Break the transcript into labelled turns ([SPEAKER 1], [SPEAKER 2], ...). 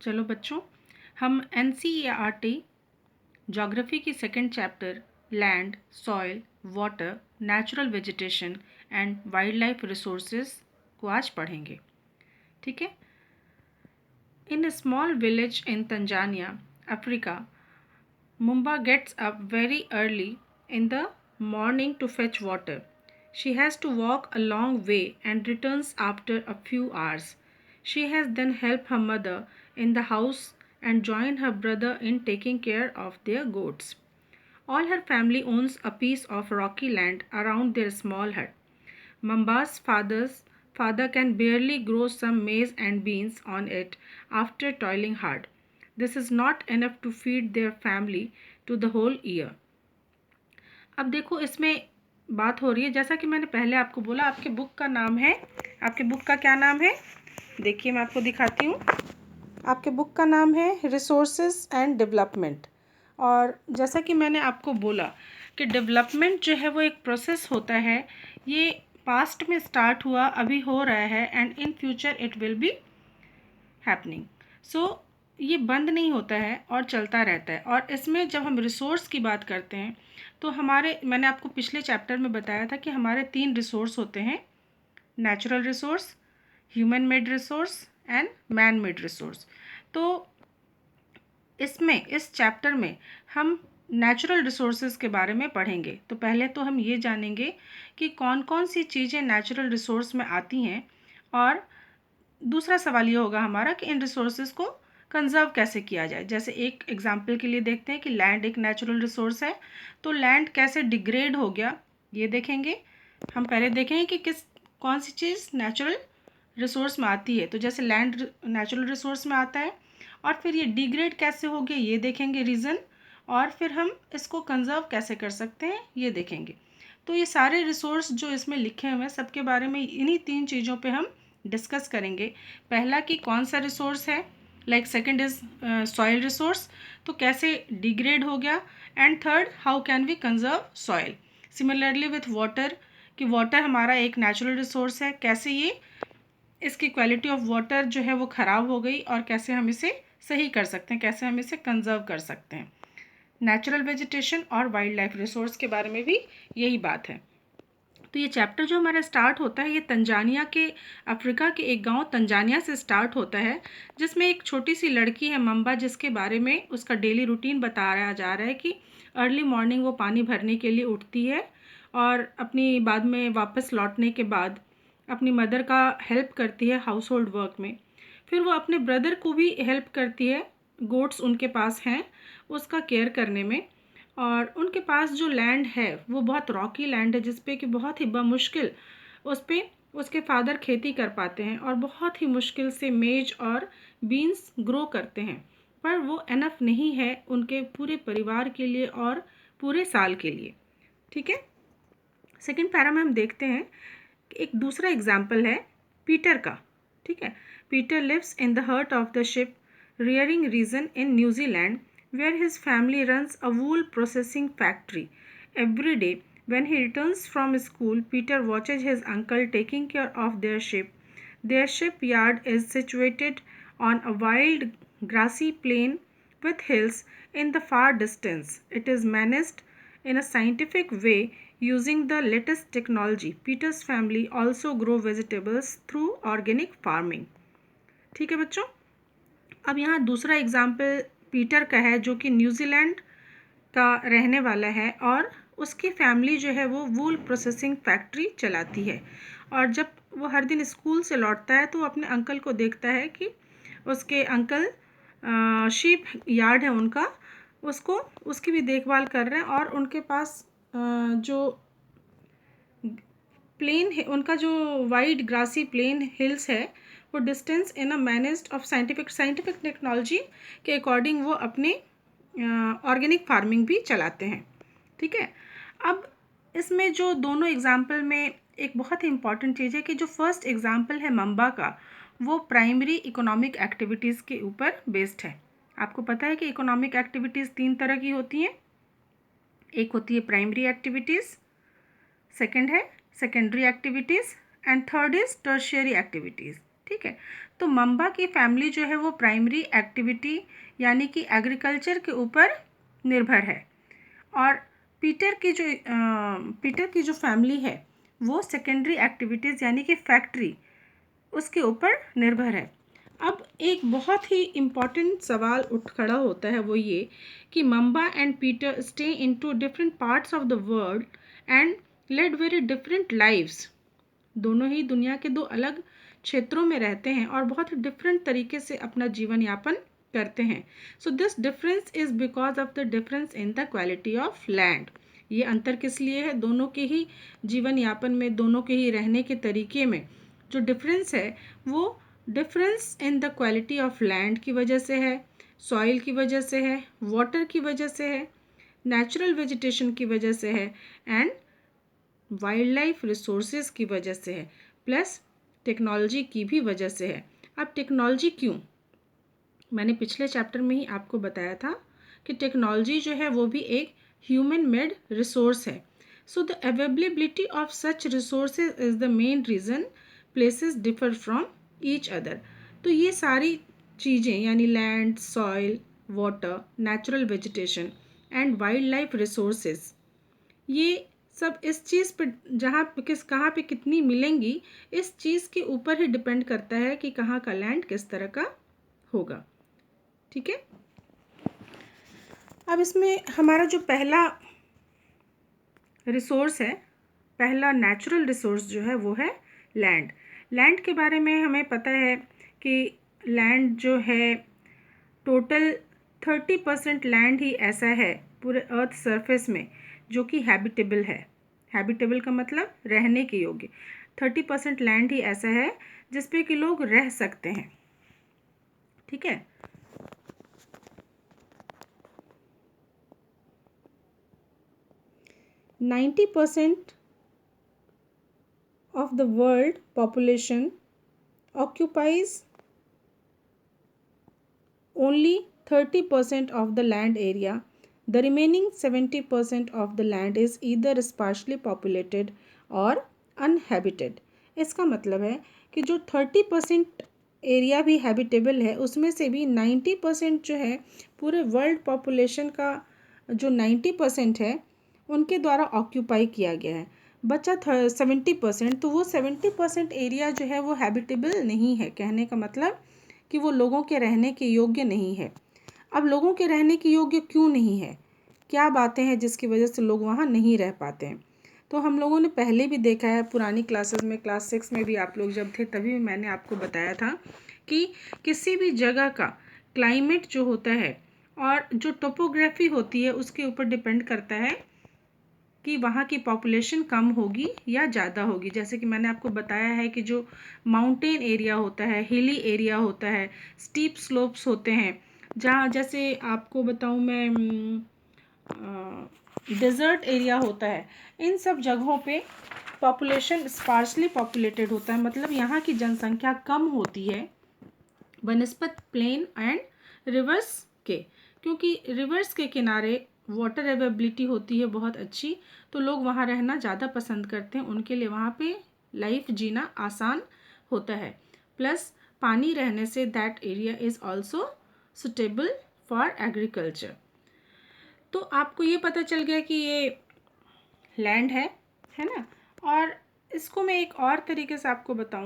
[SPEAKER 1] चलो बच्चों, हम NCERT ज्योग्राफी की second chapter land, soil, water, natural vegetation and wild life resources को आज पढ़ेंगे। ठीक है। इन a small village in Tanzania, Africa, Mumba gets up very early in the morning to fetch water. She has to walk a long way and returns after a few hours. She has then helped her mother in the house and joined her brother in taking care of their goats. All her family owns a piece of rocky land around their small hut. Mamba's father can barely grow some maize and beans on it after toiling hard. This is not enough to feed their family to the whole year. अब देखो, इसमें बात हो रही है, जैसा कि मैंने पहले आपको बोला, आपके बुक का नाम है, आपके बुक का क्या नाम है? देखिए, मैं आपको दिखाती हूँ। आपके बुक का नाम है रिसोर्सेज एंड डेवलपमेंट। और जैसा कि मैंने आपको बोला कि डेवलपमेंट जो है वो एक प्रोसेस होता है। ये पास्ट में स्टार्ट हुआ, अभी हो रहा है, and in future it will be happening. So ये बंद नहीं होता है और चलता रहता है। और इसमें जब हम रिसोर्स की बात करते हैं तो मैंने आपको पिछले चैप्टर में बताया था कि हमारे 3 रिसोर्स होते हैं: natural resource, human made resource and man made resource. तो इस चैप्टर में हम नेचुरल रिसोर्सेज के बारे में पढ़ेंगे। तो पहले तो हम ये जानेंगे कि कौन कौन सी चीज़ें नेचुरल रिसोर्स में आती हैं, और दूसरा सवाल ये होगा हमारा कि इन रिसोर्सेज को कंजर्व कैसे किया जाए। जैसे एक एग्जांपल के लिए देखते हैं कि लैंड एक नेचुरल रिसोर्स है, तो लैंड कैसे डिग्रेड हो गया ये देखेंगे। हम पहले देखेंगे कि कौन सी चीज़ नेचुरल रिसोर्स में आती है। तो जैसे लैंड नेचुरल रिसोर्स में आता है, और फिर ये डिग्रेड कैसे हो गया ये देखेंगे रीज़न, और फिर हम इसको कंजर्व कैसे कर सकते हैं ये देखेंगे। तो ये सारे रिसोर्स जो इसमें लिखे हुए हैं सबके बारे में इन्हीं 3 चीज़ों पे हम डिस्कस करेंगे। पहला कि कौन सा रिसोर्स है, like second is soil resource, तो कैसे डिग्रेड हो गया, and third how can we conserve soil. Similarly with water, कि वाटर हमारा एक नेचुरल रिसोर्स है, कैसे ये इसकी क्वालिटी ऑफ वाटर जो है वो ख़राब हो गई और कैसे हम इसे सही कर सकते हैं, कैसे हम इसे कंजर्व कर सकते हैं। नेचुरल वेजिटेशन और वाइल्ड लाइफ रिसोर्स के बारे में भी यही बात है। तो ये चैप्टर जो हमारा स्टार्ट होता है ये तंजानिया के, अफ्रीका के एक गांव तंजानिया से स्टार्ट होता है, जिसमें एक छोटी सी लड़की है मम्बा, जिसके बारे में उसका डेली रूटीन बताया जा रहा है कि अर्ली मॉर्निंग वो पानी भरने के लिए उठती है और अपनी बाद में वापस लौटने के बाद अपनी मदर का हेल्प करती है हाउस होल्ड वर्क में। फिर वो अपने ब्रदर को भी हेल्प करती है, गोट्स उनके पास हैं, उसका केयर करने में। और उनके पास जो लैंड है वो बहुत रॉकी लैंड है, जिस पे कि बहुत ही बमुश्किल उस पर उसके फादर खेती कर पाते हैं और बहुत ही मुश्किल से मेज और बीन्स ग्रो करते हैं, पर वो एनफ नहीं है उनके पूरे परिवार के लिए और पूरे साल के लिए। ठीक है। सेकेंड पैरा में हम देखते हैं कि एक दूसरा एग्जाम्पल है पीटर का। ठीक है। Peter lives in the heart of the sheep rearing region in New Zealand, where his family runs a wool processing factory. Every day, when he returns from school, Peter watches his uncle taking care of their ship. Their shipyard is situated on a wild, grassy plain with hills in the far distance. It is managed in a scientific way using the latest technology. Peter's family also grow vegetables through organic farming. ठीक है बच्चों। अब यहाँ दूसरा example Peter का है, जो कि न्यूजीलैंड का रहने वाला है और उसकी फैमिली जो है वो वूल प्रोसेसिंग फैक्ट्री चलाती है। और जब वो हर दिन स्कूल से लौटता है तो वो अपने अंकल को देखता है कि उसके अंकल शीप यार्ड है उनका, उसकी भी देखभाल कर रहे हैं, और उनके पास जो प्लेन है, उनका जो वाइड ग्रासी प्लेन हिल्स है, वो distance in a managed of scientific technology के अकॉर्डिंग वो अपने ऑर्गेनिक फार्मिंग भी चलाते हैं। ठीक है। अब इसमें जो दोनों एग्जाम्पल में एक बहुत ही इम्पॉर्टेंट चीज़ है कि जो फर्स्ट एग्जाम्पल है मम्बा का, वो प्राइमरी इकोनॉमिक एक्टिविटीज़ के ऊपर बेस्ड है। आपको पता है कि इकोनॉमिक एक्टिविटीज़ 3 तरह की होती हैं। एक होती है प्राइमरी एक्टिविटीज़, सेकेंड है secondary activities, and third is tertiary activities. ठीक है। तो तो मंबा की फैमिली जो है वो प्राइमरी एक्टिविटी यानी कि एग्रीकल्चर के ऊपर निर्भर है, और पीटर की जो फैमिली है वो सेकेंडरी एक्टिविटीज़ यानी कि फैक्ट्री उसके ऊपर निर्भर है। अब एक बहुत ही इम्पॉर्टेंट सवाल उठ खड़ा होता है, वो ये कि Mamba and Peter stay in two different parts of the world and led very different lives. दोनों ही दुनिया के दो अलग क्षेत्रों में रहते हैं और बहुत ही डिफरेंट तरीके से अपना जीवन यापन करते हैं। So this difference is because of the difference in the quality of land. ये अंतर किस लिए है? दोनों के ही जीवन यापन में, दोनों के ही रहने के तरीके में जो डिफरेंस है वो difference in the quality of land की वजह से है, सॉइल की वजह से है, वाटर की वजह से है, नेचुरल वेजिटेशन की वजह से है एंड वाइल्ड लाइफ रिसोर्सेज की वजह से है, प्लस टेक्नोलॉजी की भी वजह से है। अब टेक्नोलॉजी क्यों? मैंने पिछले चैप्टर में ही आपको बताया था कि टेक्नोलॉजी जो है वो भी एक ह्यूमन मेड रिसोर्स है। So the availability of such resources is the main reason places differ from each other. तो ये सारी चीज़ें यानी land, soil, water, natural vegetation and wild life resources, ये सब इस चीज़ पे कहाँ पे कितनी मिलेंगी, इस चीज़ के ऊपर ही डिपेंड करता है कि कहाँ का लैंड किस तरह का होगा। ठीक है। अब इसमें हमारा जो पहला रिसोर्स है, पहला नेचुरल रिसोर्स जो है वो है लैंड। लैंड के बारे में हमें पता है कि लैंड जो है टोटल 30% लैंड ही ऐसा है पूरे अर्थ सरफेस में जो कि हैबिटेबल है। हैबिटेबल का मतलब रहने के योग्य। 30% लैंड ही ऐसा है जिस पे कि लोग रह सकते हैं। ठीक है। Ninety percent of the world population occupies only 30% of the land area. The remaining 70% of the land is either sparsely populated or uninhabited. इसका मतलब है कि जो 30% एरिया भी हैबिटेबल है उसमें से भी 90% जो है पूरे वर्ल्ड पॉपुलेशन का जो 90% है उनके द्वारा ऑक्यूपाई किया गया है। बचा 70%, तो वो 70% एरिया जो है वो हैबिटेबल नहीं है। कहने का मतलब कि वो लोगों के रहने के योग्य नहीं है। अब लोगों के रहने के योग्य क्यों नहीं है? क्या बातें हैं जिसकी वजह से लोग वहाँ नहीं रह पाते हैं? तो हम लोगों ने पहले भी देखा है पुरानी क्लासेस में, क्लास 6 में भी आप लोग जब थे तभी मैंने आपको बताया था कि किसी भी जगह का क्लाइमेट जो होता है और जो टोपोग्राफी होती है उसके ऊपर डिपेंड करता है कि वहाँ की पॉपुलेशन कम होगी या ज़्यादा होगी। जैसे कि मैंने आपको बताया है कि जो माउंटेन एरिया होता है, हिली एरिया होता है, स्टीप स्लोप्स होते हैं, जहाँ जैसे आपको बताऊँ मैं डेजर्ट एरिया होता है, इन सब जगहों पे पॉपुलेशन स्पार्सली पॉपुलेटेड होता है। मतलब यहाँ की जनसंख्या कम होती है बनस्पत प्लेन एंड रिवर्स के, क्योंकि रिवर्स के किनारे वाटर अवेलेबिलिटी होती है बहुत अच्छी, तो लोग वहाँ रहना ज़्यादा पसंद करते हैं। उनके लिए वहाँ पे लाइफ जीना आसान होता है। प्लस पानी रहने say that area is also suitable for agriculture. तो आपको ये पता चल गया कि ये लैंड है ना। और इसको मैं एक और तरीके से आपको बताऊँ